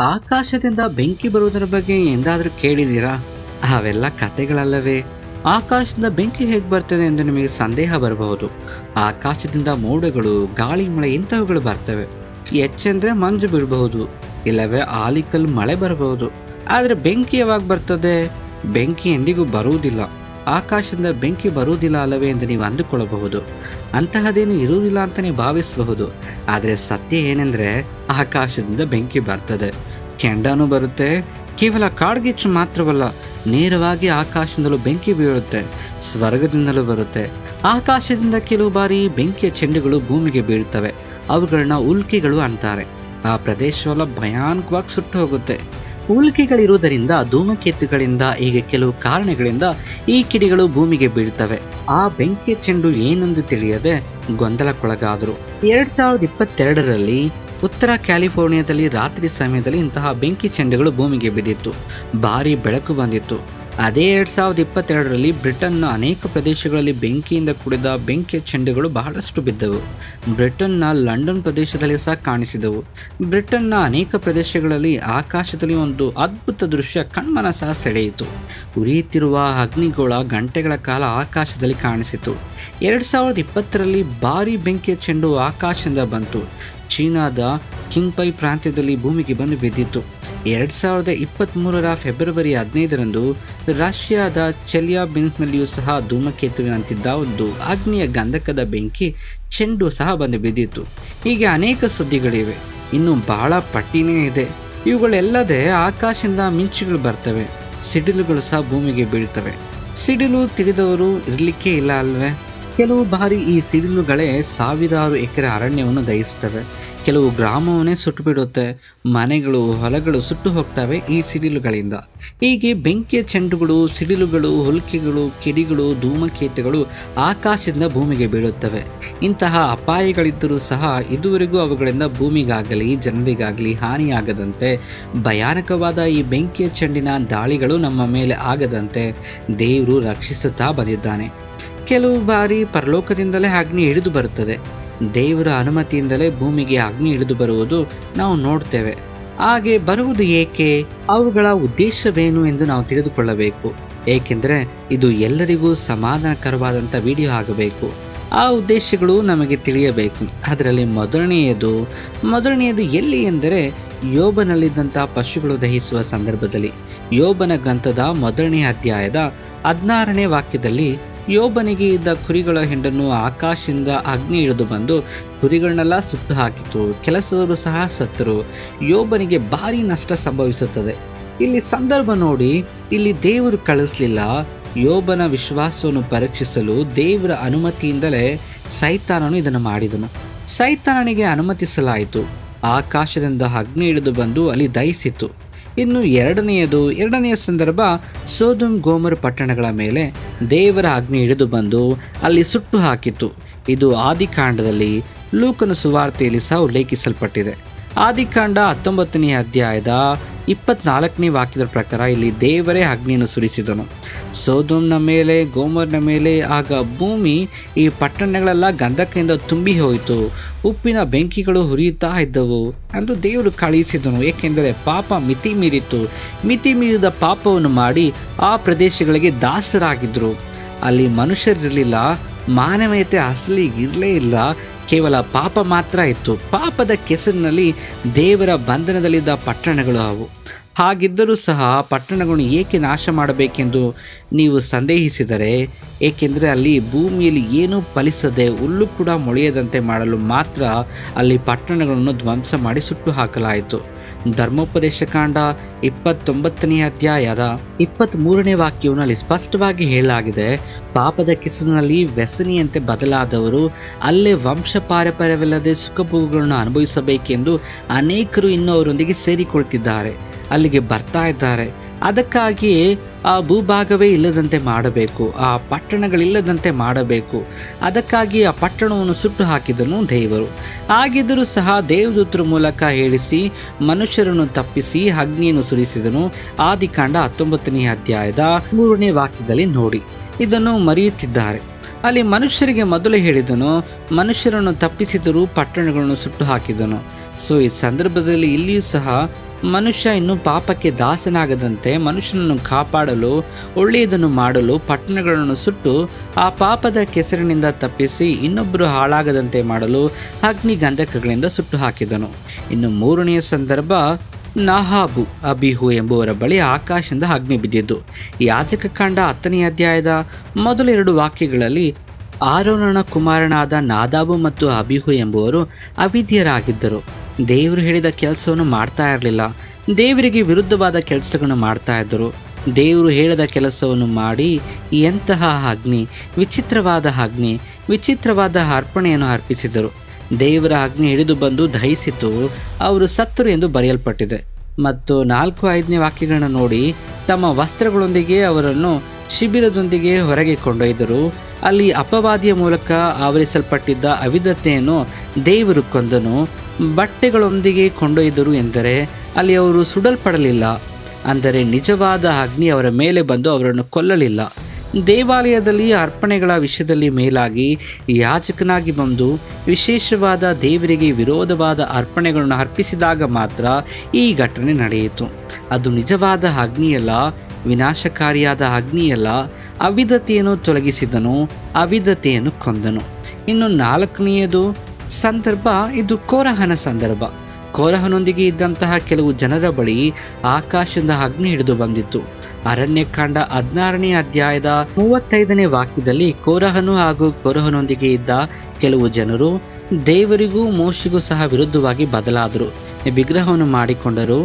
ಆಕಾಶದಿಂದ ಬೆಂಕಿ ಬರುವುದರ ಬಗ್ಗೆ ಎಂದಾದರೂ ಕೇಳಿದ್ದೀರಾ? ಅವೆಲ್ಲ ಕತೆಗಳಲ್ಲವೇ? ಆಕಾಶದಿಂದ ಬೆಂಕಿ ಹೇಗೆ ಬರ್ತದೆ ಎಂದು ನಿಮಗೆ ಸಂದೇಹ ಬರಬಹುದು. ಆಕಾಶದಿಂದ ಮೋಡಗಳು, ಗಾಳಿ, ಮಳೆ ಇಂಥವುಗಳು ಬರ್ತವೆ. ಹೆಚ್ಚೆಂದ್ರೆ ಮಂಜು ಬೀಳಬಹುದು, ಇಲ್ಲವೇ ಆಲಿಕಲ್ಲು ಮಳೆ ಬರಬಹುದು. ಆದರೆ ಬೆಂಕಿ ಯಾವಾಗ ಬರ್ತದೆ? ಬೆಂಕಿ ಎಂದಿಗೂ ಬರುವುದಿಲ್ಲ. ಆಕಾಶದಿಂದ ಬೆಂಕಿ ಬರುವುದಿಲ್ಲ ಅಲ್ಲವೇ ಎಂದು ನೀವು ಅಂದುಕೊಳ್ಳಬಹುದು. ಅಂತಹದೇನು ಇರುವುದಿಲ್ಲ ಅಂತಲೇ ಭಾವಿಸಬಹುದು. ಆದರೆ ಸತ್ಯ ಏನೆಂದರೆ ಆಕಾಶದಿಂದ ಬೆಂಕಿ ಬರ್ತದೆ, ಕೆಂಡನೂ ಬರುತ್ತೆ. ಕೇವಲ ಕಾಡ್ಗಿಚ್ಚು ಮಾತ್ರವಲ್ಲ, ನೇರವಾಗಿ ಆಕಾಶದಿಂದಲೂ ಬೆಂಕಿ ಬೀಳುತ್ತೆ, ಸ್ವರ್ಗದಿಂದಲೂ ಬರುತ್ತೆ. ಆಕಾಶದಿಂದ ಕೆಲವು ಬಾರಿ ಬೆಂಕಿಯ ಚೆಂಡುಗಳು ಭೂಮಿಗೆ ಬೀಳ್ತವೆ. ಅವುಗಳನ್ನ ಉಲ್ಕಿಗಳು ಅಂತಾರೆ. ಆ ಪ್ರದೇಶವೆಲ್ಲ ಭಯಾನಕವಾಗಿ ಸುಟ್ಟು ಹೋಗುತ್ತೆ. ಉಲ್ಕಿಗಳಿರುವುದರಿಂದ, ಧೂಮಕೇತುಗಳಿಂದ, ಹೀಗೆ ಕೆಲವು ಕಾರಣಗಳಿಂದ ಈ ಕಿಡಿಗಳು ಭೂಮಿಗೆ ಬೀಳ್ತವೆ. ಆ ಬೆಂಕಿಯ ಚೆಂಡು ಏನೆಂದು ತಿಳಿಯದೆ ಗೊಂದಲಕ್ಕೊಳಗಾದರು. 2022ರಲ್ಲಿ ಉತ್ತರ ಕ್ಯಾಲಿಫೋರ್ನಿಯಾದಲ್ಲಿ ರಾತ್ರಿ ಸಮಯದಲ್ಲಿ ಇಂತಹ ಬೆಂಕಿ ಚೆಂಡುಗಳು ಭೂಮಿಗೆ ಬಿದ್ದಿತ್ತು. ಭಾರಿ ಬೆಳಕು ಬಂದಿತ್ತು. ಅದೇ 2022ರಲ್ಲಿ ಬ್ರಿಟನ್ನ ಅನೇಕ ಪ್ರದೇಶಗಳಲ್ಲಿ ಬೆಂಕಿಯಿಂದ ಕೂಡಿದ ಬೆಂಕಿಯ ಚೆಂಡುಗಳು ಬಹಳಷ್ಟು ಬಿದ್ದವು. ಬ್ರಿಟನ್ನ ಲಂಡನ್ ಪ್ರದೇಶದಲ್ಲಿ ಸಹ ಕಾಣಿಸಿದವು. ಬ್ರಿಟನ್ನ ಅನೇಕ ಪ್ರದೇಶಗಳಲ್ಲಿ ಆಕಾಶದಲ್ಲಿ ಒಂದು ಅದ್ಭುತ ದೃಶ್ಯ ಕಣ್ಮನ ಸಹ ಸೆಳೆಯಿತು. ಉರಿಯುತ್ತಿರುವ ಅಗ್ನಿಗೋಳ ಗಂಟೆಗಳ ಕಾಲ ಆಕಾಶದಲ್ಲಿ ಕಾಣಿಸಿತು. 2020ರಲ್ಲಿ ಭಾರಿ ಬೆಂಕಿಯ ಚೆಂಡು ಆಕಾಶದಿಂದ ಬಂತು. ಚೀನಾದ ಕಿಂಗ್ಪೈ ಪ್ರಾಂತ್ಯದಲ್ಲಿ ಭೂಮಿಗೆ ಬಂದು ಬಿದ್ದಿತ್ತು. 2023ರ ಫೆಬ್ರವರಿ 15ರಂದು ರಷ್ಯಾದ ಚೆಲಿಯಾಬಿನ್ಸ್ನಲ್ಲಿಯೂ ಸಹ ಧೂಮಕೇತುವಿನಂತಿದ್ದ ಒಂದು ಆಗ್ನೇಯ ಗಂಧಕದ ಬೆಂಕಿ ಚೆಂಡು ಸಹ ಬಂದು ಬಿದ್ದಿತ್ತು. ಹೀಗೆ ಅನೇಕ ಸುದ್ದಿಗಳಿವೆ. ಇನ್ನು ಬಹಳ ಪಟ್ಟಿನೇ ಇದೆ. ಇವುಗಳೆಲ್ಲದೆ ಆಕಾಶದಿಂದ ಮಿಂಚುಗಳು ಬರ್ತವೆ, ಸಿಡಿಲುಗಳು ಸಹ ಭೂಮಿಗೆ ಬೀಳ್ತವೆ. ಸಿಡಿಲು ತಿಳಿದವರು ಇರಲಿಕ್ಕೆ ಇಲ್ಲ ಅಲ್ವೇ? ಕೆಲವು ಬಾರಿ ಈ ಸಿಡಿಲುಗಳೇ ಸಾವಿರಾರು ಎಕರೆ ಅರಣ್ಯವನ್ನು ದಹಿಸ್ತವೆ. ಕೆಲವು ಗ್ರಾಮವನ್ನೇ ಸುಟ್ಟು ಬಿಡುತ್ತೆ. ಮನೆಗಳು, ಹೊಲಗಳು ಸುಟ್ಟು ಹೋಗ್ತವೆ ಈ ಸಿಡಿಲುಗಳಿಂದ. ಹೀಗೆ ಬೆಂಕಿಯ ಚೆಂಡುಗಳು, ಸಿಡಿಲುಗಳು, ಹುಲ್ಕಿಗಳು, ಕಿಡಿಗಳು, ಧೂಮಕೇತುಗಳು ಆಕಾಶದಿಂದ ಭೂಮಿಗೆ ಬೀಳುತ್ತವೆ. ಇಂತಹ ಅಪಾಯಗಳಿದ್ದರೂ ಸಹ ಇದುವರೆಗೂ ಅವುಗಳಿಂದ ಭೂಮಿಗಾಗಲಿ ಜನರಿಗಾಗಲಿ ಹಾನಿಯಾಗದಂತೆ, ಭಯಾನಕವಾದ ಈ ಬೆಂಕಿಯ ಚೆಂಡಿನ ದಾಳಿಗಳು ನಮ್ಮ ಮೇಲೆ ಆಗದಂತೆ ದೇವರು ರಕ್ಷಿಸುತ್ತಾ ಬಂದಿದ್ದಾನೆ. ಕೆಲವು ಬಾರಿ ಪರಲೋಕದಿಂದಲೇ ಅಗ್ನಿ ಇಳಿದು ಬರುತ್ತದೆ. ದೇವರ ಅನುಮತಿಯಿಂದಲೇ ಭೂಮಿಗೆ ಅಗ್ನಿ ಇಳಿದು ಬರುವುದು ನಾವು ನೋಡ್ತೇವೆ. ಹಾಗೆ ಬರುವುದು ಏಕೆ? ಅವುಗಳ ಉದ್ದೇಶವೇನು ಎಂದು ನಾವು ತಿಳಿದುಕೊಳ್ಳಬೇಕು. ಏಕೆಂದರೆ ಇದು ಎಲ್ಲರಿಗೂ ಸಮಾಧಾನಕರವಾದಂಥ ವಿಡಿಯೋ ಆಗಬೇಕು. ಆ ಉದ್ದೇಶಗಳು ನಮಗೆ ತಿಳಿಯಬೇಕು. ಅದರಲ್ಲಿ ಮೊದಲನೆಯದು ಎಲ್ಲಿ ಎಂದರೆ ಯೋಬನಲ್ಲಿದ್ದಂಥ ಪಶುಗಳು ದಹಿಸುವ ಸಂದರ್ಭದಲ್ಲಿ. ಯೋಬನ ಗ್ರಂಥದ 1ನೇ ಅಧ್ಯಾಯದ 16ನೇ ವಾಕ್ಯದಲ್ಲಿ ಯೋಬನಿಗೆ ಇದ್ದ ಕುರಿಗಳ ಹಿಂಡನ್ನು ಆಕಾಶದಿಂದ ಅಗ್ನಿ ಇಳಿದು ಬಂದು ಕುರಿಗಳನ್ನೆಲ್ಲ ಸುಟ್ಟು ಹಾಕಿತು. ಕೆಲಸದವರು ಸಹ ಸತ್ತರು. ಯೋಬನಿಗೆ ಭಾರಿ ನಷ್ಟ ಸಂಭವಿಸುತ್ತದೆ. ಇಲ್ಲಿ ಸಂದರ್ಭ ನೋಡಿ, ಇಲ್ಲಿ ದೇವರು ಕಳಿಸ್ಲಿಲ್ಲ. ಯೋಬನ ವಿಶ್ವಾಸವನ್ನು ಪರೀಕ್ಷಿಸಲು ದೇವರ ಅನುಮತಿಯಿಂದಲೇ ಸೈತಾನನು ಇದನ್ನು ಮಾಡಿದನು. ಸೈತಾನನಿಗೆ ಅನುಮತಿಸಲಾಯಿತು. ಆಕಾಶದಿಂದ ಅಗ್ನಿ ಇಳಿದು ಬಂದು ಅಲ್ಲಿ ದಹಿಸಿತು. ಇನ್ನು ಎರಡನೆಯ ಸಂದರ್ಭ ಸೊದೋಮ್ ಗೋಮರ್ ಪಟ್ಟಣಗಳ ಮೇಲೆ ದೇವರ ಅಗ್ನಿ ಇಳಿದು ಬಂದು ಅಲ್ಲಿ ಸುಟ್ಟು ಹಾಕಿತು. ಇದು ಆದಿಕಾಂಡದಲ್ಲಿ, ಲೂಕನ ಸುವಾರ್ತೆಯಲ್ಲಿ ಸಹ ಉಲ್ಲೇಖಿಸಲ್ಪಟ್ಟಿದೆ. ಆದಿಕಾಂಡ 19ನೇ ಅಧ್ಯಾಯದ 24ನೇ ವಾಕ್ಯದ ಪ್ರಕಾರ ಇಲ್ಲಿ ದೇವರೇ ಅಗ್ನಿಯನ್ನು ಸುರಿಸಿದನು ಸೊದೋಮ್ನ ಮೇಲೆ, ಗೋಮರ್ನ ಮೇಲೆ. ಆಗ ಭೂಮಿ, ಈ ಪಟ್ಟಣಗಳೆಲ್ಲ ಗಂಧಕದಿಂದ ತುಂಬಿ ಹೋಯಿತು. ಉಪ್ಪಿನ ಬೆಂಕಿಗಳು ಹುರಿಯುತ್ತಾ ಇದ್ದವು ಎಂದು ದೇವರು ಕಳುಹಿಸಿದನು. ಏಕೆಂದರೆ ಪಾಪ ಮಿತಿ ಮೀರಿದ ಪಾಪವನ್ನು ಮಾಡಿ ಆ ಪ್ರದೇಶಗಳಿಗೆ ದಾಸರಾಗಿದ್ದರು. ಅಲ್ಲಿ ಮನುಷ್ಯರಿರಲಿಲ್ಲ, ಮಾನವೀಯತೆ ಅಸಲಿಗಿರಲೇ ಇಲ್ಲ. ಕೇವಲ ಪಾಪ ಮಾತ್ರ ಇತ್ತು. ಪಾಪದ ಕೆಸರಿನಲ್ಲಿ ದೇವರ ಬಂಧನದಲ್ಲಿದ್ದ ಪಟ್ಟಣಗಳು ಅವು. ಹಾಗಿದ್ದರೂ ಸಹ ಪಟ್ಟಣಗಳನ್ನು ಏಕೆ ನಾಶ ಮಾಡಬೇಕೆಂದು ನೀವು ಸಂದೇಹಿಸಿದರೆ, ಏಕೆಂದರೆ ಅಲ್ಲಿ ಭೂಮಿಯಲ್ಲಿ ಏನೂ ಫಲಿಸದೆ ಹುಲ್ಲು ಕೂಡ ಮೊಳೆಯದಂತೆ ಮಾಡಲು ಮಾತ್ರ ಅಲ್ಲಿ ಪಟ್ಟಣಗಳನ್ನು ಧ್ವಂಸ ಮಾಡಿ ಸುಟ್ಟು ಹಾಕಲಾಯಿತು. ಧರ್ಮೋಪದೇಶ ಕಾಂಡ 29ನೇ ಅಧ್ಯಾಯದ 23ನೇ ವಾಕ್ಯವನ್ನು ಸ್ಪಷ್ಟವಾಗಿ ಹೇಳಲಾಗಿದೆ. ಪಾಪದ ಕೆಸರಿನಲ್ಲಿ ವ್ಯಸನಿಯಂತೆ ಬದಲಾದವರು ಅಲ್ಲೇ ವಂಶ ಪಾರಂಪರ್ಯವಿಲ್ಲದೆ ಸುಖಭೋಗಗಳನ್ನು ಅನುಭವಿಸಬೇಕೆಂದು ಅನೇಕರು ಇನ್ನೂ ಅವರೊಂದಿಗೆ ಸೇರಿಕೊಳ್ತಿದ್ದಾರೆ, ಅಲ್ಲಿಗೆ ಬರ್ತಾ ಇದ್ದಾರೆ. ಅದಕ್ಕಾಗಿಯೇ ಆ ಭೂಭಾಗವೇ ಇಲ್ಲದಂತೆ ಮಾಡಬೇಕು, ಆ ಪಟ್ಟಣಗಳಿಲ್ಲದಂತೆ ಮಾಡಬೇಕು. ಅದಕ್ಕಾಗಿ ಆ ಪಟ್ಟಣವನ್ನು ಸುಟ್ಟು ಹಾಕಿದನು ದೇವರು. ಹಾಗಿದ್ದರೂ ಸಹ ದೇವದೂತರ ಮೂಲಕ ಹೇಳಿಸಿ ಮನುಷ್ಯರನ್ನು ತಪ್ಪಿಸಿ ಅಗ್ನಿಯನ್ನು ಸುರಿಸಿದನು. ಆದಿಕಾಂಡ 19ನೇ ಅಧ್ಯಾಯದ 3ನೇ ವಾಕ್ಯದಲ್ಲಿ ನೋಡಿ. ಇದನ್ನು ಮರೆಯುತ್ತಿದ್ದಾರೆ. ಅಲ್ಲಿ ಮನುಷ್ಯರಿಗೆ ಮೊದಲೇ ಹೇಳಿದನು, ಮನುಷ್ಯರನ್ನು ತಪ್ಪಿಸಿದರೂ ಪಟ್ಟಣಗಳನ್ನು ಸುಟ್ಟು ಹಾಕಿದನು. ಸೊ ಈ ಸಂದರ್ಭದಲ್ಲಿ ಇಲ್ಲಿಯೂ ಸಹ ಮನುಷ್ಯ ಇನ್ನು ಪಾಪಕ್ಕೆ ದಾಸನಾಗದಂತೆ ಮನುಷ್ಯನನ್ನು ಕಾಪಾಡಲು, ಒಳ್ಳೆಯದನ್ನು ಮಾಡಲು ಪಟ್ಟಣಗಳನ್ನು ಸುಟ್ಟು ಆ ಪಾಪದ ಕೆಸರಿನಿಂದ ತಪ್ಪಿಸಿ ಇನ್ನೊಬ್ಬರು ಹಾಳಾಗದಂತೆ ಮಾಡಲು ಅಗ್ನಿ ಗಂಧಕಗಳಿಂದ ಸುಟ್ಟು ಹಾಕಿದನು. ಇನ್ನು ಮೂರನೆಯ ಸಂದರ್ಭ, ನಾಹಾಬು ಅಬಿಹು ಎಂಬುವರ ಬಳಿ ಆಕಾಶದಿಂದ ಅಗ್ನಿ ಬಿದ್ದಿದ್ದು. ಯಾಜಕ ಕಾಂಡ 10ನೇ ಅಧ್ಯಾಯದ ಮೊದಲ 2 ವಾಕ್ಯಗಳಲ್ಲಿ ಆರೋನನ ಕುಮಾರನಾದ ನಾದಾಬು ಮತ್ತು ಅಬಿಹು ಎಂಬುವರು ಅವಿಧಿಯರಾಗಿದ್ದರು. ದೇವರು ಹೇಳಿದ ಕೆಲಸವನ್ನು ಮಾಡ್ತಾ ಇರಲಿಲ್ಲ. ದೇವರಿಗೆ ವಿರುದ್ಧವಾದ ಕೆಲಸಗಳನ್ನು ಮಾಡ್ತಾ ಇದ್ದರು. ದೇವರು ಹೇಳಿದ ಕೆಲಸವನ್ನು ಮಾಡಿ ಎಂತಹ ಅಗ್ನಿ, ವಿಚಿತ್ರವಾದ ಅರ್ಪಣೆಯನ್ನು ಅರ್ಪಿಸಿದರು. ದೇವರ ಅಗ್ನಿ ಹಿಡಿದು ಬಂದು ದಹಿಸಿತು, ಅವರು ಸತ್ತರು ಎಂದು ಬರೆಯಲ್ಪಟ್ಟಿದೆ. ಮತ್ತು 4-5ನೇ ವಾಕ್ಯಗಳನ್ನು ನೋಡಿ, ತಮ್ಮ ವಸ್ತ್ರಗಳೊಂದಿಗೆ ಅವರನ್ನು ಶಿಬಿರದೊಂದಿಗೆ ಹೊರಗೆ ಕೊಂಡೊಯ್ದರು. ಅಲ್ಲಿ ಅಪವಾದಿಯ ಮೂಲಕ ಆವರಿಸಲ್ಪಟ್ಟಿದ್ದ ಅವಿಧತೆಯನ್ನು ದೇವರು ಕೊಂದನು. ಬಟ್ಟೆಗಳೊಂದಿಗೆ ಕೊಂಡೊಯ್ದರು ಎಂದರೆ ಅಲ್ಲಿ ಅವರು ಸುಡಲ್ಪಡಲಿಲ್ಲ, ಅಂದರೆ ನಿಜವಾದ ಅಗ್ನಿ ಅವರ ಮೇಲೆ ಬಂದು ಅವರನ್ನು ಕೊಲ್ಲಲಿಲ್ಲ. ದೇವಾಲಯದಲ್ಲಿ ಅರ್ಪಣೆಗಳ ವಿಷಯದಲ್ಲಿ ಮೇಲಾಗಿ ಯಾಜಕನಾಗಿ ಬಂದು ವಿಶೇಷವಾದ ದೇವರಿಗೆ ವಿರೋಧವಾದ ಅರ್ಪಣೆಗಳನ್ನು ಅರ್ಪಿಸಿದಾಗ ಮಾತ್ರ ಈ ಘಟನೆ ನಡೆಯಿತು. ಅದು ನಿಜವಾದ ಅಗ್ನಿಯಲ್ಲ, ವಿನಾಶಕಾರಿಯಾದ ಅಗ್ನಿಯಲ್ಲ. ಅವಿಧತೆಯನ್ನು ತೊಲಗಿಸಿದನು, ಅವಿಧತೆಯನ್ನು ಕೊಂದನು. ಇನ್ನು 4ನೇಯದು ಸಂದರ್ಭ, ಇದು ಕೋರಹನ ಸಂದರ್ಭ. ಕೋರಹನೊಂದಿಗೆ ಇದ್ದಂತಹ ಕೆಲವು ಜನರ ಬಳಿ ಆಕಾಶದಿಂದ ಅಗ್ನಿ ಹಿಡಿದು ಬಂದಿತ್ತು. ಅರಣ್ಯಕಾಂಡ 16ನೇ ಅಧ್ಯಾಯದ 35ನೇ ವಾಕ್ಯದಲ್ಲಿ ಕೋರಹನು ಹಾಗೂ ಕೋರಹನೊಂದಿಗೆ ಇದ್ದ ಕೆಲವು ಜನರು ದೇವರಿಗೂ ಮೋಶೆಗೂ ಸಹ ವಿರುದ್ಧವಾಗಿ ಬದಲಾದರು. ವಿಗ್ರಹವನ್ನು ಮಾಡಿಕೊಂಡರು,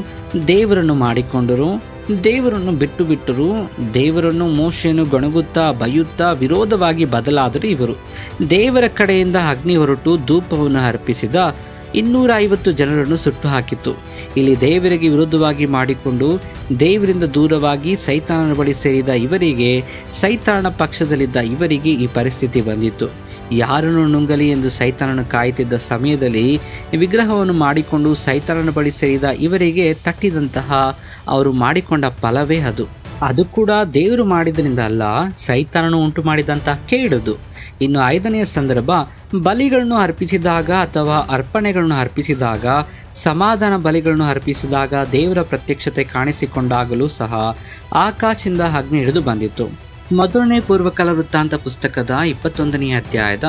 ದೇವರನ್ನು ಬಿಟ್ಟರು. ದೇವರನ್ನು ಮೋಶೆಯನ್ನು ಗೊಣಗುತ್ತಾ ಬೈಯುತ್ತಾ ವಿರೋಧವಾಗಿ ಬದಲಾದರು. ಇವರು ದೇವರ ಕಡೆಯಿಂದ ಅಗ್ನಿ ಹೊರಟು ಧೂಪವನ್ನು ಅರ್ಪಿಸಿದ 250 ಜನರನ್ನು ಸುಟ್ಟು ಹಾಕಿತು. ಇಲ್ಲಿ ದೇವರಿಗೆ ವಿರುದ್ಧವಾಗಿ ಮಾಡಿಕೊಂಡು ದೇವರಿಂದ ದೂರವಾಗಿ ಸೈತಾನನ ಬಳಿ ಸೇರಿದ ಇವರಿಗೆ, ಸೈತಾನನ ಪಕ್ಷದಲ್ಲಿದ್ದ ಇವರಿಗೆ ಈ ಪರಿಸ್ಥಿತಿ ಬಂದಿತ್ತು. ಯಾರನ್ನು ನುಂಗಲಿ ಎಂದು ಸೈತಾನನು ಕಾಯುತ್ತಿದ್ದ ಸಮಯದಲ್ಲಿ ವಿಗ್ರಹವನ್ನು ಮಾಡಿಕೊಂಡು ಸೈತಾನನ ಬಳಿ ಸೇರಿದ ಇವರಿಗೆ ತಟ್ಟಿದಂತಹ ಅವರು ಮಾಡಿಕೊಂಡ ಫಲವೇ ಅದು ಕೂಡ ದೇವರು ಮಾಡಿದ್ರಿಂದ ಅಲ್ಲ, ಸೈತಾನನು ಉಂಟು ಮಾಡಿದಂತಹ ಕೇಡುದು. ಇನ್ನು 5ನೆಯ ಸಂದರ್ಭ, ಬಲಿಗಳನ್ನು ಅರ್ಪಿಸಿದಾಗ ಅಥವಾ ಅರ್ಪಣೆಗಳನ್ನು ಅರ್ಪಿಸಿದಾಗ, ಸಮಾಧಾನ ಬಲಿಗಳನ್ನು ಅರ್ಪಿಸಿದಾಗ ದೇವರ ಪ್ರತ್ಯಕ್ಷತೆ ಕಾಣಿಸಿಕೊಂಡಾಗಲೂ ಸಹ ಆಕಾಶದಿಂದ ಅಗ್ನಿ ಹಿಡಿದು ಬಂದಿತ್ತು. ಮೊದಲನೇ ಪೂರ್ವಕಾಲ ವೃತ್ತಾಂತ ಪುಸ್ತಕದ 21ನೇ ಅಧ್ಯಾಯದ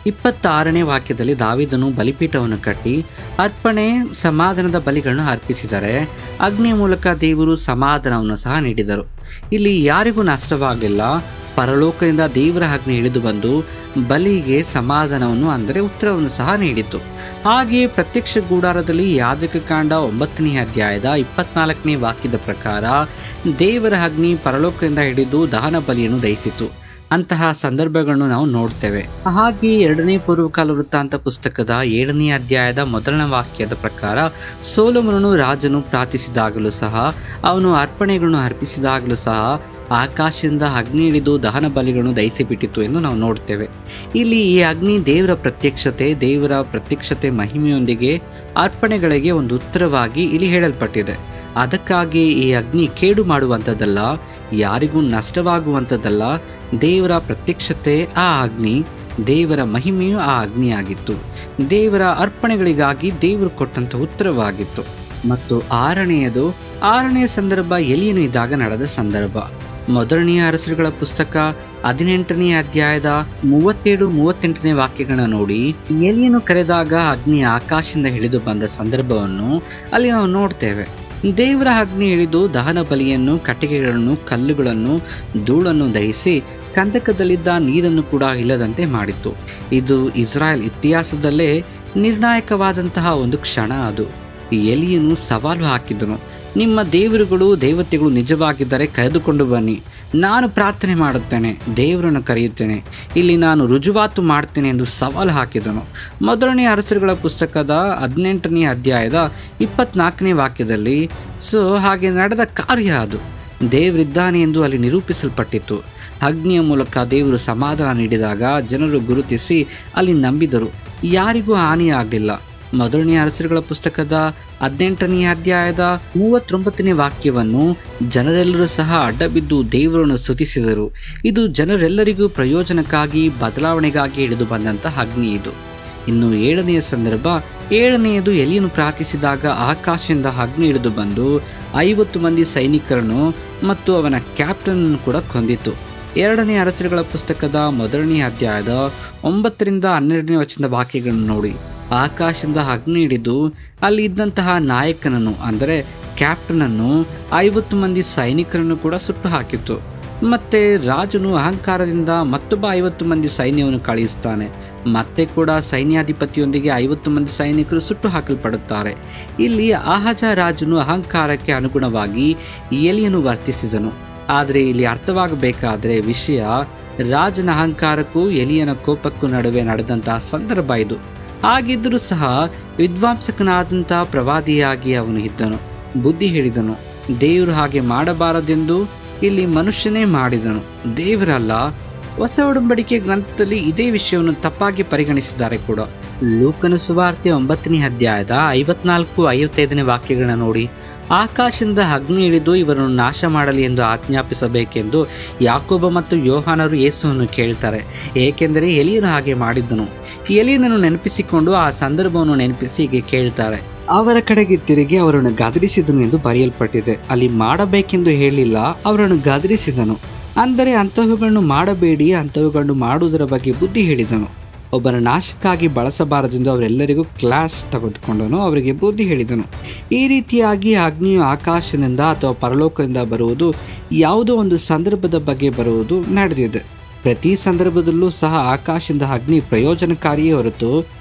26ನೇ ವಾಕ್ಯದಲ್ಲಿ ದಾವೀದನು ಬಲಿಪೀಠವನ್ನು ಕಟ್ಟಿ ಅರ್ಪಣೆ, ಸಮಾಧಾನದ ಬಲಿಗಳನ್ನು ಅರ್ಪಿಸಿದರೆ ಅಗ್ನಿಯ ಮೂಲಕ ದೇವರು ಸಮಾಧಾನವನ್ನು ಸಹ ನೀಡಿದರು. ಇಲ್ಲಿ ಯಾರಿಗೂ ನಷ್ಟವಾಗಲಿಲ್ಲ. ಪರಲೋಕದಿಂದ ದೇವರ ಅಗ್ನಿ ಇಳಿದು ಬಂದು ಬಲಿಗೆ ಸಮಾಧಾನವನ್ನು, ಅಂದರೆ ಉತ್ತರವನ್ನು ಸಹ ನೀಡಿತು. ಹಾಗೆಯೇ ಪ್ರತ್ಯಕ್ಷ ಗುಡಾರದಲ್ಲಿ ಯಾಜಕ ಕಾಂಡ 9ನೇ ಅಧ್ಯಾಯದ 24ನೇ ವಾಕ್ಯದ ಪ್ರಕಾರ ದೇವರ ಅಗ್ನಿ ಪರಲೋಕದಿಂದ ಹಿಡಿದು ದಹನ ಬಲಿಯನ್ನು ದಹಿಸಿತು. ಅಂತಹ ಸಂದರ್ಭಗಳನ್ನು ನಾವು ನೋಡ್ತೇವೆ. ಹಾಗೆಯೇ 2ನೇ ಪೂರ್ವಕಾಲ ವೃತ್ತಾಂತ ಪುಸ್ತಕದ 7ನೇ ಅಧ್ಯಾಯದ 1ನೇ ವಾಕ್ಯದ ಪ್ರಕಾರ ಸೊಲೊಮೋನನು ರಾಜನು ಪ್ರಾರ್ಥಿಸಿದಾಗಲೂ ಸಹ, ಅವನು ಅರ್ಪಣೆಗಳನ್ನು ಅರ್ಪಿಸಿದಾಗಲೂ ಸಹ ಆಕಾಶದಿಂದ ಅಗ್ನಿ ಹಿಡಿದು ದಹನ ಬಲಿಗಳನ್ನು ದಹಿಸಿಬಿಟ್ಟಿತು ಎಂದು ನಾವು ನೋಡ್ತೇವೆ. ಇಲ್ಲಿ ಈ ಅಗ್ನಿ ದೇವರ ಪ್ರತ್ಯಕ್ಷತೆ ಮಹಿಮೆಯೊಂದಿಗೆ ಅರ್ಪಣೆಗಳಿಗೆ ಒಂದು ಉತ್ತರವಾಗಿ ಇಲ್ಲಿ ಹೇಳಲ್ಪಟ್ಟಿದೆ. ಅದಕ್ಕಾಗಿ ಈ ಅಗ್ನಿ ಕೇಡು ಮಾಡುವಂಥದ್ದಲ್ಲ, ಯಾರಿಗೂ ನಷ್ಟವಾಗುವಂಥದ್ದಲ್ಲ. ದೇವರ ಪ್ರತ್ಯಕ್ಷತೆ ಆ ಅಗ್ನಿ, ದೇವರ ಮಹಿಮೆಯು ಆ ಅಗ್ನಿಯಾಗಿತ್ತು. ದೇವರ ಅರ್ಪಣೆಗಳಿಗಾಗಿ ದೇವರು ಕೊಟ್ಟಂಥ ಉತ್ತರವಾಗಿತ್ತು. ಮತ್ತು 6ನೇ ಸಂದರ್ಭ ಎಲಿಯನು ಇದ್ದಾಗ ನಡೆದ ಸಂದರ್ಭ. ಮೊದಲನೆಯ ಅರಸರುಗಳ ಪುಸ್ತಕ 18ನೇ ಅಧ್ಯಾಯದ 37-38ನೇ ವಾಕ್ಯಗಳನ್ನ ನೋಡಿ, ಎಲಿಯನು ಕರೆದಾಗ ಅಗ್ನಿ ಆಕಾಶದಿಂದ ಇಳಿದು ಬಂದ ಸಂದರ್ಭವನ್ನು ಅಲ್ಲಿ ನಾವು ನೋಡ್ತೇವೆ. ದೇವರ ಅಗ್ನಿ ಇಳಿದು ದಹನ ಬಲಿಯನ್ನು, ಕಟ್ಟಿಗೆಗಳನ್ನು, ಕಲ್ಲುಗಳನ್ನು, ಧೂಳನ್ನು ದಹಿಸಿ ಕಂದಕದಲ್ಲಿದ್ದ ನೀರನ್ನು ಕೂಡ ಇಲ್ಲದಂತೆ ಮಾಡಿತ್ತು. ಇದು ಇಸ್ರಾಯೇಲ್ ಇತಿಹಾಸದಲ್ಲೇ ನಿರ್ಣಾಯಕವಾದಂತಹ ಒಂದು ಕ್ಷಣ. ಅದು ಎಲಿಯನು ಸವಾಲು ಹಾಕಿದನು, ನಿಮ್ಮ ದೇವತೆಗಳು ನಿಜವಾಗಿದ್ದರೆ ಕರೆದುಕೊಂಡು ಬನ್ನಿ, ನಾನು ಪ್ರಾರ್ಥನೆ ಮಾಡುತ್ತೇನೆ, ದೇವರನ್ನು ಕರೆಯುತ್ತೇನೆ, ಇಲ್ಲಿ ನಾನು ರುಜುವಾತು ಮಾಡ್ತೇನೆ ಎಂದು ಸವಾಲು ಹಾಕಿದನು. ಮೊದಲನೇ ಅರಸರುಗಳ ಪುಸ್ತಕದ 18ನೇ ಅಧ್ಯಾಯದ 24ನೇ ವಾಕ್ಯದಲ್ಲಿ ಹಾಗೆ ನಡೆದ ಕಾರ್ಯ ಅದು ದೇವರಿದ್ದಾನೆ ಎಂದು ಅಲ್ಲಿ ನಿರೂಪಿಸಲ್ಪಟ್ಟಿತ್ತು. ಅಗ್ನಿಯ ಮೂಲಕ ದೇವರು ಸಮಾಧಾನ ನೀಡಿದಾಗ ಜನರು ಗುರುತಿಸಿ ಅಲ್ಲಿ ನಂಬಿದರು. ಯಾರಿಗೂ ಹಾನಿಯಾಗಲಿಲ್ಲ. ಮೊದಲನೇ ಅರಸರುಗಳ ಪುಸ್ತಕದ 18ನೇ ಅಧ್ಯಾಯದ 39ನೇ ವಾಕ್ಯವನ್ನು ಜನರೆಲ್ಲರೂ ಸಹ ಅಡ್ಡಬಿದ್ದು ದೇವರನ್ನು ಸ್ತುತಿಸಿದರು. ಇದು ಜನರೆಲ್ಲರಿಗೂ ಪ್ರಯೋಜನಕ್ಕಾಗಿ, ಬದಲಾವಣೆಗಾಗಿ ಹಿಡಿದು ಬಂದಂತಹ ಅಗ್ನಿ ಇದು. ಇನ್ನು ಏಳನೆಯ ಸಂದರ್ಭ, ಏಳನೆಯದು ಎಲಿಯನು ಪ್ರಾರ್ಥಿಸಿದಾಗ ಆಕಾಶದಿಂದ ಅಗ್ನಿ ಹಿಡಿದು ಬಂದು 50 ಮಂದಿ ಸೈನಿಕರನ್ನು ಮತ್ತು ಅವನ ಕ್ಯಾಪ್ಟನ್ ಕೂಡ ಕೊಂದಿತು. ಎರಡನೇ ಅರಸರುಗಳ ಪುಸ್ತಕದ 1ನೇ ಅಧ್ಯಾಯದ 9ರಿಂದ 12ನೇ ವಚನದ ವಾಕ್ಯಗಳನ್ನು ನೋಡಿ. ಆಕಾಶದಿಂದ ಅಗ್ನಿ ಹಿಡಿದು ಅಲ್ಲಿ ಇದ್ದಂತಹ ನಾಯಕನನ್ನು ಅಂದರೆ ಕ್ಯಾಪ್ಟನನ್ನು 50 ಮಂದಿ ಸೈನಿಕರನ್ನು ಕೂಡ ಸುಟ್ಟು ಹಾಕಿತು. ಮತ್ತೆ ರಾಜನು ಅಹಂಕಾರದಿಂದ ಮತ್ತೊಬ್ಬ 50 ಮಂದಿ ಸೈನ್ಯವನ್ನು ಕಳುಹಿಸ್ತಾನೆ. ಮತ್ತೆ ಕೂಡ ಸೈನ್ಯಾಧಿಪತಿಯೊಂದಿಗೆ 50 ಮಂದಿ ಸೈನಿಕರು ಸುಟ್ಟು ಹಾಕಲ್ಪಡುತ್ತಾರೆ. ಇಲ್ಲಿ ಆಹಾಜ ರಾಜನು ಅಹಂಕಾರಕ್ಕೆ ಅನುಗುಣವಾಗಿ ಎಲಿಯನು ವರ್ತಿಸಿದನು. ಆದರೆ ಇಲ್ಲಿ ಅರ್ಥವಾಗಬೇಕಾದ್ರೆ ವಿಷಯ ರಾಜನ ಅಹಂಕಾರಕ್ಕೂ ಎಲಿಯನ ಕೋಪಕ್ಕೂ ನಡುವೆ ನಡೆದಂತಹ ಸಂದರ್ಭ ಇದು. ಹಾಗಿದ್ದರೂ ಸಹ ವಿದ್ವಾಂಸಕನಾದಂಥ ಪ್ರವಾದಿಯಾಗಿ ಅವನು ಇದ್ದನು, ಬುದ್ಧಿ ಹೇಳಿದನು. ದೇವರು ಹಾಗೆ ಮಾಡಬಾರದೆಂದು ಇಲ್ಲಿ ಮನುಷ್ಯನೇ ಮಾಡಿದನು, ದೇವರಲ್ಲ. ಹೊಸ ಒಡಂಬಡಿಕೆ ಗ್ರಂಥದಲ್ಲಿ ಇದೇ ವಿಷಯವನ್ನು ತಪ್ಪಾಗಿ ಪರಿಗಣಿಸಿದ್ದಾರೆ ಕೂಡ. ಲೂಕನ ಸುವಾರ್ತೆ 9ನೇ ಅಧ್ಯಾಯದ 54-55ನೇ ವಾಕ್ಯಗಳನ್ನ ನೋಡಿ. ಆಕಾಶದಿಂದ ಅಗ್ನಿ ಇಳಿದು ಇವರನ್ನು ನಾಶ ಮಾಡಲಿ ಎಂದು ಆಜ್ಞಾಪಿಸಬೇಕೆಂದು ಯಾಕೋಬ ಮತ್ತು ಯೋಹಾನರು ಯೇಸುವನ್ನು ಕೇಳ್ತಾರೆ. ಏಕೆಂದರೆ ಎಲಿಯನು ಹಾಗೆ ಮಾಡಿದ್ದನು. ಎಲಿಯನನ್ನು ನೆನಪಿಸಿಕೊಂಡು ಆ ಸಂದರ್ಭವನ್ನು ನೆನಪಿಸಿ ಹೀಗೆ ಕೇಳ್ತಾರೆ, ಅವರ ಕಡೆಗೆ ತಿರುಗಿ ಅವರನ್ನು ಗದರಿಸಿದನು ಎಂದು ಬರೆಯಲ್ಪಟ್ಟಿದೆ. ಅಲ್ಲಿ ಮಾಡಬೇಕೆಂದು ಹೇಳಿಲ್ಲ, ಅವರನ್ನು ಗದರಿಸಿದನು. ಅಂದರೆ ಅಂಥವುಗಳನ್ನು ಮಾಡಬೇಡಿ, ಅಂಥವುಗಳನ್ನು ಮಾಡುವುದರ ಬಗ್ಗೆ ಬುದ್ಧಿ ಹೇಳಿದನು. ಒಬ್ಬರ ನಾಶಕ್ಕಾಗಿ ಬಳಸಬಾರದೆಂದು ಅವರೆಲ್ಲರಿಗೂ ಕ್ಲಾಸ್ ತೆಗೆದುಕೊಂಡನು, ಅವರಿಗೆ ಬುದ್ಧಿ ಹೇಳಿದನು. ಈ ರೀತಿಯಾಗಿ ಅಗ್ನಿಯು ಆಕಾಶದಿಂದ ಅಥವಾ ಪರಲೋಕದಿಂದ ಬರುವುದು ಯಾವುದೋ ಒಂದು ಸಂದರ್ಭದ ಬಗ್ಗೆ ಬರುವುದು ನಡೆದಿದೆ. ಪ್ರತಿ ಸಂದರ್ಭದಲ್ಲೂ ಸಹ ಆಕಾಶದಿಂದ ಅಗ್ನಿ ಪ್ರಯೋಜನಕಾರಿಯೇ ಹೊರತು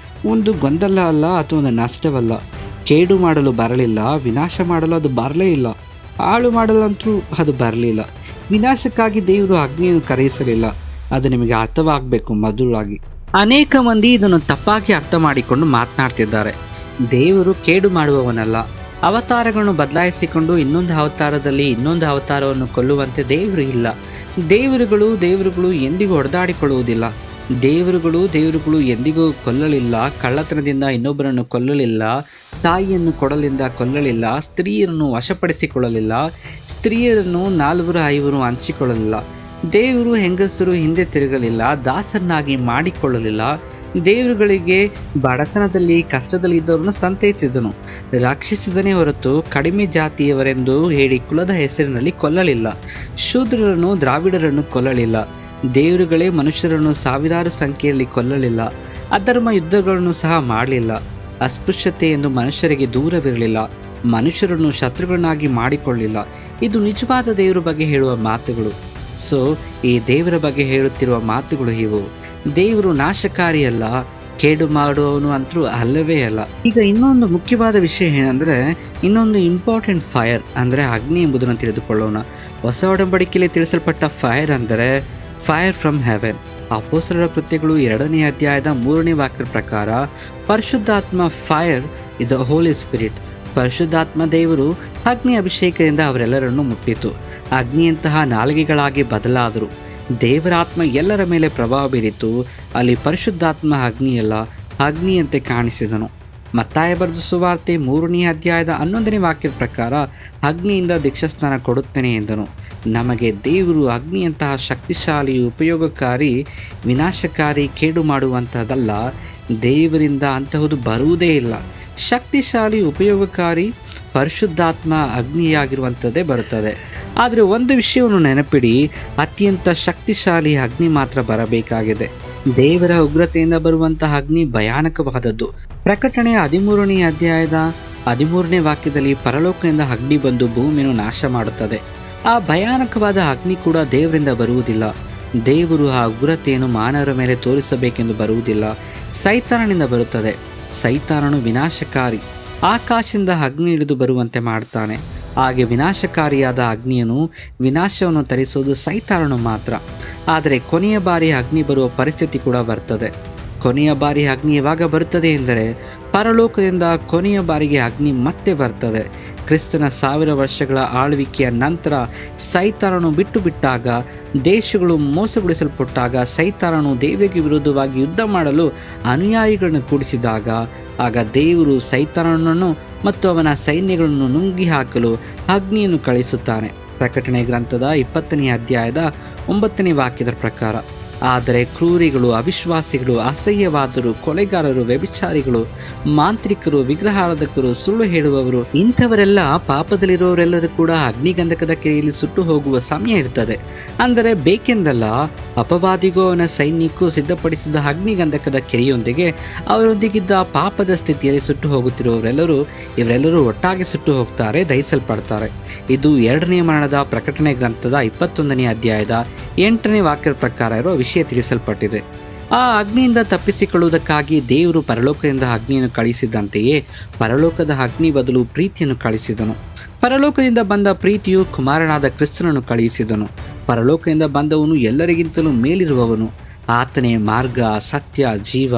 ಒಂದು ಗೊಂದಲ ಅಲ್ಲ ಅಥವಾ ಒಂದು ನಷ್ಟವಲ್ಲ. ಕೇಡು ಮಾಡಲು ಬರಲಿಲ್ಲ, ವಿನಾಶ ಮಾಡಲು ಅದು ಬರಲೇ ಇಲ್ಲ, ಹಾಳು ಮಾಡಲಂತೂ ಅದು ಬರಲಿಲ್ಲ. ವಿನಾಶಕ್ಕಾಗಿ ದೇವರು ಅಗ್ನಿಯನ್ನು ಕರೆಯಿಸಲಿಲ್ಲ. ಅದು ನಿಮಗೆ ಅರ್ಥವಾಗಬೇಕು ಮಧುರವಾಗಿ. ಅನೇಕ ಮಂದಿ ಇದನ್ನು ತಪ್ಪಾಗಿ ಅರ್ಥ ಮಾಡಿಕೊಂಡು ಮಾತನಾಡ್ತಿದ್ದಾರೆ. ದೇವರು ಕೇಡು ಮಾಡುವವನಲ್ಲ. ಅವತಾರಗಳನ್ನು ಬದಲಾಯಿಸಿಕೊಂಡು ಇನ್ನೊಂದು ಅವತಾರದಲ್ಲಿ ಇನ್ನೊಂದು ಅವತಾರವನ್ನು ಕೊಲ್ಲುವಂತೆ ದೇವರು ಇಲ್ಲ. ದೇವರುಗಳು ಎಂದಿಗೂ ಹೊಡೆದಾಡಿಕೊಳ್ಳುವುದಿಲ್ಲ. ದೇವರುಗಳು ಎಂದಿಗೂ ಕೊಲ್ಲಲಿಲ್ಲ. ಕಳ್ಳತನದಿಂದ ಇನ್ನೊಬ್ಬರನ್ನು ಕೊಲ್ಲಲಿಲ್ಲ. ತಾಯಿಯನ್ನು ಕೊಡಲಿಂದ ಕೊಲ್ಲಲಿಲ್ಲ. ಸ್ತ್ರೀಯರನ್ನು ವಶಪಡಿಸಿಕೊಳ್ಳಲಿಲ್ಲ. ಸ್ತ್ರೀಯರನ್ನು 4-5 ಹಂಚಿಕೊಳ್ಳಲಿಲ್ಲ. ದೇವರು ಹೆಂಗಸರು ಹಿಂದೆ ತಿರುಗಲಿಲ್ಲ. ದಾಸರನ್ನಾಗಿ ಮಾಡಿಕೊಳ್ಳಲಿಲ್ಲ. ದೇವರುಗಳಿಗೆ ಬಡತನದಲ್ಲಿ ಕಷ್ಟದಲ್ಲಿ ಇದ್ದವರನ್ನು ಸಂತೈಸಿದನು, ರಕ್ಷಿಸಿದನೇ ಹೊರತು ಕಡಿಮೆ ಜಾತಿಯವರೆಂದು ಹೇಳಿ ಕುಲದ ಹೆಸರಿನಲ್ಲಿ ಕೊಲ್ಲಲಿಲ್ಲ. ಶೂದ್ರರನ್ನು ದ್ರಾವಿಡರನ್ನು ಕೊಲ್ಲಲಿಲ್ಲ. ದೇವರುಗಳೇ ಮನುಷ್ಯರನ್ನು ಸಾವಿರಾರು ಸಂಖ್ಯೆಯಲ್ಲಿ ಕೊಲ್ಲಲಿಲ್ಲ. ಅಧರ್ಮ ಯುದ್ಧಗಳನ್ನು ಸಹ ಮಾಡಲಿಲ್ಲ. ಅಸ್ಪೃಶ್ಯತೆಯನ್ನು ಮನುಷ್ಯರಿಗೆ ದೂರವಿರಲಿಲ್ಲ. ಮನುಷ್ಯರನ್ನು ಶತ್ರುಗಳನ್ನಾಗಿ ಮಾಡಿಕೊಳ್ಳಲಿಲ್ಲ. ಇದು ನಿಜವಾದ ದೇವರ ಬಗ್ಗೆ ಹೇಳುವ ಮಾತುಗಳು. ಸೊ ಈ ದೇವರ ಬಗ್ಗೆ ಹೇಳುತ್ತಿರುವ ಮಾತುಗಳು ಇವು. ದೇವರು ನಾಶಕಾರಿಯಲ್ಲ, ಕೇಡು ಮಾಡುವವನು ಅಂತೂ ಅಲ್ಲವೇ ಅಲ್ಲ. ಈಗ ಇನ್ನೊಂದು ಮುಖ್ಯವಾದ ವಿಷಯ ಏನಂದರೆ, ಇನ್ನೊಂದು ಇಂಪಾರ್ಟೆಂಟ್ ಫೈರ್ ಅಂದರೆ ಅಗ್ನಿ ಎಂಬುದನ್ನು ತಿಳಿದುಕೊಳ್ಳೋಣ. ಹೊಸ ಒಡಂಬಡಿಕೆಯಲ್ಲಿ ತಿಳಿಸಲ್ಪಟ್ಟ ಫೈರ್ ಅಂದರೆ ಫೈರ್ ಫ್ರಮ್ ಹೆವೆನ್. ಅಪೊಸ್ತಲರ ಕೃತ್ಯಗಳು 2ನೇ ಅಧ್ಯಾಯದ 3ನೇ ವಾಕ್ಯದ ಪ್ರಕಾರ ಪರಿಶುದ್ಧಾತ್ಮ fire is a Holy Spirit. ಪರಿಶುದ್ಧಾತ್ಮ ದೇವರು ಅಗ್ನಿ ಅಭಿಷೇಕದಿಂದ ಅವರೆಲ್ಲರನ್ನು ಮುಟ್ಟಿತು. ಅಗ್ನಿಯಂತಹ ನಾಲಿಗೆಗಳಾಗಿ ಬದಲಾದರು. ದೇವರಾತ್ಮ ಎಲ್ಲರ ಮೇಲೆ ಪ್ರಭಾವ ಬೀರಿತು. ಅಲ್ಲಿ ಪರಿಶುದ್ಧಾತ್ಮ ಅಗ್ನಿಯಲ್ಲ, ಅಗ್ನಿಯಂತೆ ಕಾಣಿಸಿದನು. ಮತ್ತಾಯ ಬರೆದ ಸುವಾರ್ತೆ 3ನೇ ಅಧ್ಯಾಯದ 11ನೇ ವಾಕ್ಯದ ಪ್ರಕಾರ ಅಗ್ನಿಯಿಂದ ದೀಕ್ಷಾಸ್ನಾನ ಕೊಡುತ್ತೇನೆ ಎಂದನು. ನಮಗೆ ದೇವರು ಅಗ್ನಿಯಂತಹ ಶಕ್ತಿಶಾಲಿ, ಉಪಯೋಗಕಾರಿ, ವಿನಾಶಕಾರಿ, ಕೇಡು ಮಾಡುವಂಥದ್ದಲ್ಲ. ದೇವರಿಂದ ಅಂತಹುದು ಬರುವುದೇ ಇಲ್ಲ. ಶಕ್ತಿಶಾಲಿ, ಉಪಯೋಗಕಾರಿ, ಪರಿಶುದ್ಧಾತ್ಮ ಅಗ್ನಿಯಾಗಿರುವಂಥದ್ದೇ ಬರುತ್ತದೆ. ಆದರೆ ಒಂದು ವಿಷಯವನ್ನು ನೆನಪಿಡಿ, ಅತ್ಯಂತ ಶಕ್ತಿಶಾಲಿ ಅಗ್ನಿ ಮಾತ್ರ ಬರಬೇಕಾಗಿದೆ. ದೇವರ ಉಗ್ರತೆಯಿಂದ ಬರುವಂತಹ ಅಗ್ನಿ ಭಯಾನಕವಾದದ್ದು. ಪ್ರಕಟಣೆಯ 13ನೇ ಅಧ್ಯಾಯದ 13ನೇ ವಾಕ್ಯದಲ್ಲಿ ಪರಲೋಕದಿಂದ ಅಗ್ನಿ ಬಂದು ಭೂಮಿಯನ್ನು ನಾಶ ಮಾಡುತ್ತದೆ. ಆ ಭಯಾನಕವಾದ ಅಗ್ನಿ ಕೂಡ ದೇವರಿಂದ ಬರುವುದಿಲ್ಲ. ದೇವರು ಆ ಉಗ್ರತೆಯನ್ನು ಮಾನವರ ಮೇಲೆ ತೋರಿಸಬೇಕೆಂದು ಬರುವುದಿಲ್ಲ. ಸೈತಾನನಿಂದ ಬರುತ್ತದೆ. ಸೈತಾನನು ವಿನಾಶಕಾರಿ. ಆಕಾಶದಿಂದ ಅಗ್ನಿ ಹಿಡಿದು ಬರುವಂತೆ ಮಾಡ್ತಾನೆ. ಹಾಗೆ ವಿನಾಶಕಾರಿಯಾದ ಅಗ್ನಿಯನ್ನು, ವಿನಾಶವನ್ನು ತರಿಸುವುದು ಸೈತಾನನು ಮಾತ್ರ. ಆದರೆ ಕೊನೆಯ ಬಾರಿ ಅಗ್ನಿ ಬರುವ ಪರಿಸ್ಥಿತಿ ಕೂಡ ಬರ್ತದೆ. ಕೊನೆಯ ಬಾರಿ ಅಗ್ನಿ ಯಾವಾಗ ಬರುತ್ತದೆ ಎಂದರೆ ಪರಲೋಕದಿಂದ ಕೊನೆಯ ಬಾರಿಗೆ ಅಗ್ನಿ ಮತ್ತೆ ಬರ್ತದೆ. ಕ್ರಿಸ್ತನ 1000 ವರ್ಷಗಳ ಆಳ್ವಿಕೆಯ ನಂತರ ಸೈತಾನನು ಬಿಟ್ಟಾಗ, ದೇಶಗಳು ಮೋಸಗೊಳಿಸಲ್ಪಟ್ಟಾಗ, ಸೈತಾನನು ದೇವರಿಗೆ ವಿರುದ್ಧವಾಗಿ ಯುದ್ಧ ಮಾಡಲು ಅನುಯಾಯಿಗಳನ್ನು ಕೂಡಿಸಿದಾಗ, ಆಗ ದೇವರು ಸೈತಾನನನ್ನು ಮತ್ತು ಅವನ ಸೈನ್ಯಗಳನ್ನು ನುಂಗಿ ಹಾಕಲು ಅಗ್ನಿಯನ್ನು ಕಳಿಸುತ್ತಾನೆ. ಪ್ರಕಟಣೆ ಗ್ರಂಥದ 20ನೇ ಅಧ್ಯಾಯದ 9ನೇ ವಾಕ್ಯದ ಪ್ರಕಾರ ಆದರೆ ಕ್ರೂರಿಗಳು, ಅವಿಶ್ವಾಸಿಗಳು, ಅಸಹ್ಯವಾದರು, ಕೊಲೆಗಾರರು, ವ್ಯಭಿಚಾರಿಗಳು, ಮಾಂತ್ರಿಕರು, ವಿಗ್ರಹಾರಾಧಕರು, ಸುಳ್ಳು ಹೇಳುವವರು, ಇಂಥವರೆಲ್ಲ ಪಾಪದಲ್ಲಿರುವವರೆಲ್ಲರೂ ಕೂಡ ಅಗ್ನಿಗಂಧಕದ ಕೆರೆಯಲ್ಲಿ ಸುಟ್ಟು ಹೋಗುವ ಸಮಯ ಇರ್ತದೆ. ಅಂದರೆ ಬೇಕೆಂದಲ್ಲ, ಅಪವಾದಿಗೂ ಅವನ ಸೈನ್ಯಕ್ಕೂ ಸಿದ್ಧಪಡಿಸಿದ ಅಗ್ನಿಗಂಧಕದ ಕೆರೆಯೊಂದಿಗೆ ಅವರೊಂದಿಗಿದ್ದ ಪಾಪದ ಸ್ಥಿತಿಯಲ್ಲಿ ಸುಟ್ಟು ಹೋಗುತ್ತಿರುವವರೆಲ್ಲರೂ ಇವರೆಲ್ಲರೂ ಒಟ್ಟಾಗಿ ಸುಟ್ಟು ಹೋಗ್ತಾರೆ, ದಹಿಸಲ್ಪಡ್ತಾರೆ. ಇದು 2ನೇ ಮರಣದ ಪ್ರಕಟಣೆ ಗ್ರಂಥದ 21ನೇ ಅಧ್ಯಾಯದ 8ನೇ ವಾಕ್ಯದ ಪ್ರಕಾರ ಇರುವ ವಿಷಯ ತಿಳಿಸಲ್ಪಟ್ಟಿದೆ. ಆ ಅಗ್ನಿಯಿಂದ ತಪ್ಪಿಸಿಕೊಳ್ಳುವುದಕ್ಕಾಗಿ ದೇವರು ಪರಲೋಕದಿಂದ ಅಗ್ನಿಯನ್ನು ಕಳಿಸಿದಂತೆಯೇ ಪರಲೋಕದ ಅಗ್ನಿ ಬದಲು ಪ್ರೀತಿಯನ್ನು ಕಳಿಸಿದನು. ಪರಲೋಕದಿಂದ ಬಂದ ಪ್ರೀತಿಯು ಕುಮಾರನಾದ ಕ್ರಿಸ್ತನನ್ನು ಕಳುಹಿಸಿದನು. ಪರಲೋಕದಿಂದ ಬಂದವನು ಎಲ್ಲರಿಗಿಂತಲೂ ಮೇಲಿರುವವನು. ಆತನೇ ಮಾರ್ಗ, ಸತ್ಯ, ಜೀವ.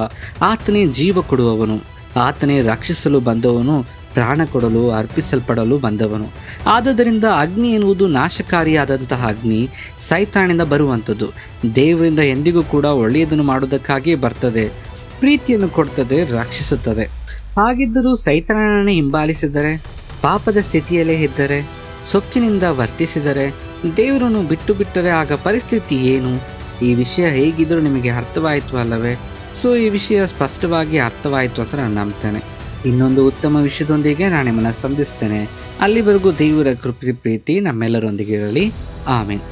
ಆತನೇ ಜೀವ ಕೊಡುವವನು. ಆತನೇ ರಕ್ಷಿಸಲು ಬಂದವನು, ಪ್ರಾಣ ಕೊಡಲು ಅರ್ಪಿಸಲ್ಪಡಲು ಬಂದವನು. ಆದುದರಿಂದ ಅಗ್ನಿ ಎನ್ನುವುದು ನಾಶಕಾರಿಯಾದಂತಹ ಅಗ್ನಿ, ಸೈತಾನಿಂದ ಬರುವಂಥದ್ದು. ದೇವರಿಂದ ಎಂದಿಗೂ ಕೂಡ ಒಳ್ಳೆಯದನ್ನು ಮಾಡುವುದಕ್ಕಾಗಿಯೇ ಬರ್ತದೆ, ಪ್ರೀತಿಯನ್ನು ಕೊಡ್ತದೆ, ರಕ್ಷಿಸುತ್ತದೆ. ಹಾಗಿದ್ದರೂ ಸೈತಾನನೇ ಹಿಂಬಾಲಿಸಿದರೆ, ಪಾಪದ ಸ್ಥಿತಿಯಲ್ಲೇ ಇದ್ದರೆ, ಸೊಕ್ಕಿನಿಂದ ವರ್ತಿಸಿದರೆ, ದೇವರನ್ನು ಬಿಟ್ಟರೆ ಆಗ ಪರಿಸ್ಥಿತಿ ಏನು? ಈ ವಿಷಯ ಹೇಗಿದ್ದರೂ ನಿಮಗೆ ಅರ್ಥವಾಯಿತು ಅಲ್ಲವೇ? ಸೊ ಈ ವಿಷಯ ಸ್ಪಷ್ಟವಾಗಿ ಅರ್ಥವಾಯಿತು ಅಂತ ನಾನು ನಂಬ್ತೇನೆ. ಇನ್ನೊಂದು ಉತ್ತಮ ವಿಷಯದೊಂದಿಗೆ ನಾನು ನಿಮ್ಮನ್ನು ಸಂಧಿಸ್ತೇನೆ. ಅಲ್ಲಿವರೆಗೂ ದೇವರ ಕೃಪೆ ಪ್ರೀತಿ ನಮ್ಮೆಲ್ಲರೊಂದಿಗೆ ಇರಲಿ. ಆಮೇನ್.